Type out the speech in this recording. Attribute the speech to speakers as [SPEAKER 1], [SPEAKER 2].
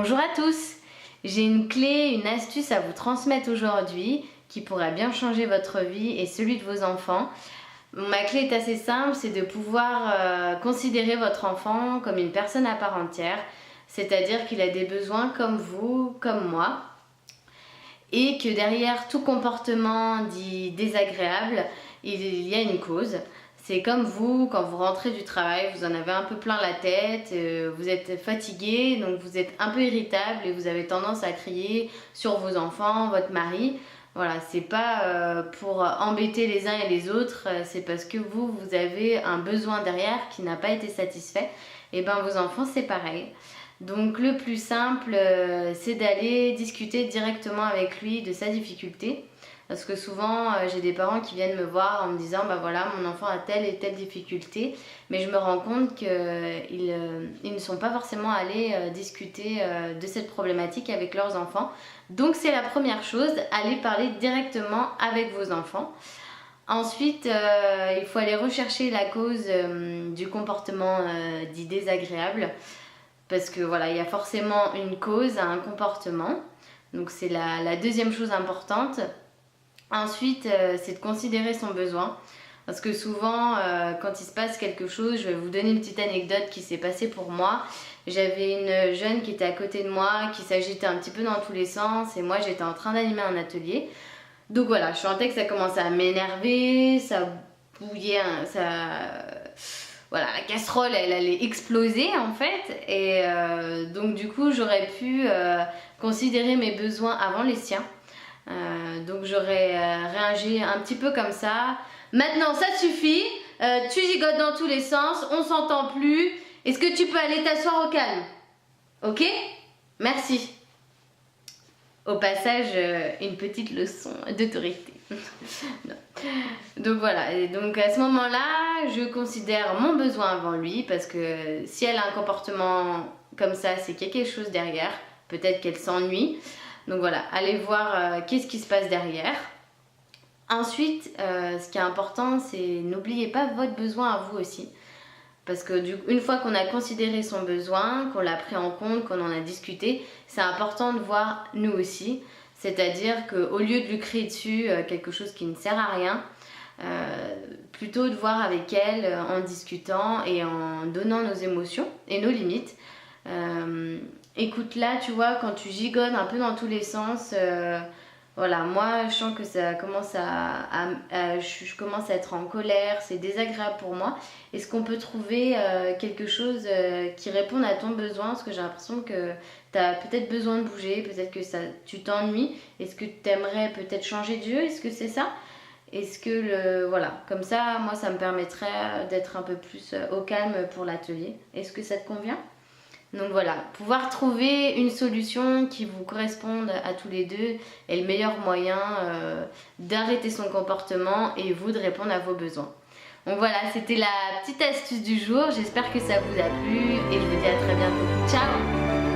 [SPEAKER 1] Bonjour à tous, j'ai une clé, une astuce à vous transmettre aujourd'hui qui pourra bien changer votre vie et celui de vos enfants. Ma clé est assez simple, c'est de pouvoir considérer votre enfant comme une personne à part entière, c'est-à-dire qu'il a des besoins comme vous, comme moi, et que derrière tout comportement dit désagréable, il y a une cause. C'est comme vous, quand vous rentrez du travail, vous en avez un peu plein la tête, vous êtes fatigué, donc vous êtes un peu irritable et vous avez tendance à crier sur vos enfants, votre mari. Voilà, c'est pas pour embêter les uns et les autres, c'est parce que vous avez un besoin derrière qui n'a pas été satisfait. Et ben vos enfants, c'est pareil. Donc le plus simple, c'est d'aller discuter directement avec lui de sa difficulté. Parce que souvent, j'ai des parents qui viennent me voir en me disant bah voilà, mon enfant a telle et telle difficulté, mais je me rends compte qu'ils ne sont pas forcément allés discuter de cette problématique avec leurs enfants. Donc c'est la première chose, allez parler directement avec vos enfants. Ensuite, il faut aller rechercher la cause du comportement dit désagréable. Parce que voilà, il y a forcément une cause à un comportement. Donc c'est la deuxième chose importante. Ensuite, c'est de considérer son besoin. Parce que souvent, quand il se passe quelque chose, je vais vous donner une petite anecdote qui s'est passée pour moi. J'avais une jeune qui était à côté de moi, qui s'agitait un petit peu dans tous les sens. Et moi, j'étais en train d'animer un atelier. Donc voilà, je sentais que ça commençait à m'énerver, ça bouillait, voilà, la casserole, elle allait exploser en fait. Et donc du coup, j'aurais pu considérer mes besoins avant les siens. Donc j'aurais réagi un petit peu comme ça. Maintenant ça suffit, tu gigotes dans tous les sens, on s'entend plus. Est-ce que tu peux aller t'asseoir au calme? Ok? Merci. Au passage, une petite leçon d'autorité. Donc voilà, et donc à ce moment-là, je considère mon besoin avant lui parce que si elle a un comportement comme ça, c'est qu'il y a quelque chose derrière. Peut-être qu'elle s'ennuie. Donc voilà, allez voir qu'est-ce qui se passe derrière. Ensuite, ce qui est important, c'est n'oubliez pas votre besoin à vous aussi. Parce que une fois qu'on a considéré son besoin, qu'on l'a pris en compte, qu'on en a discuté, c'est important de voir nous aussi. C'est-à-dire qu'au lieu de lui crier dessus quelque chose qui ne sert à rien, plutôt de voir avec elle en discutant et en donnant nos émotions et nos limites. Écoute là, tu vois, quand tu gigones un peu dans tous les sens, voilà, moi je sens que ça commence je commence à être en colère, c'est désagréable pour moi. Est-ce qu'on peut trouver quelque chose qui réponde à ton besoin? Parce que j'ai l'impression que tu as peut-être besoin de bouger, peut-être que tu t'ennuies. Est-ce que tu aimerais peut-être changer de jeu? Est-ce que c'est ça? Est-ce que voilà, comme ça, moi ça me permettrait d'être un peu plus au calme pour l'atelier. Est-ce que ça te convient? Donc voilà, pouvoir trouver une solution qui vous corresponde à tous les deux est le meilleur moyen d'arrêter son comportement et vous de répondre à vos besoins. Donc voilà, c'était la petite astuce du jour. J'espère que ça vous a plu et je vous dis à très bientôt. Ciao!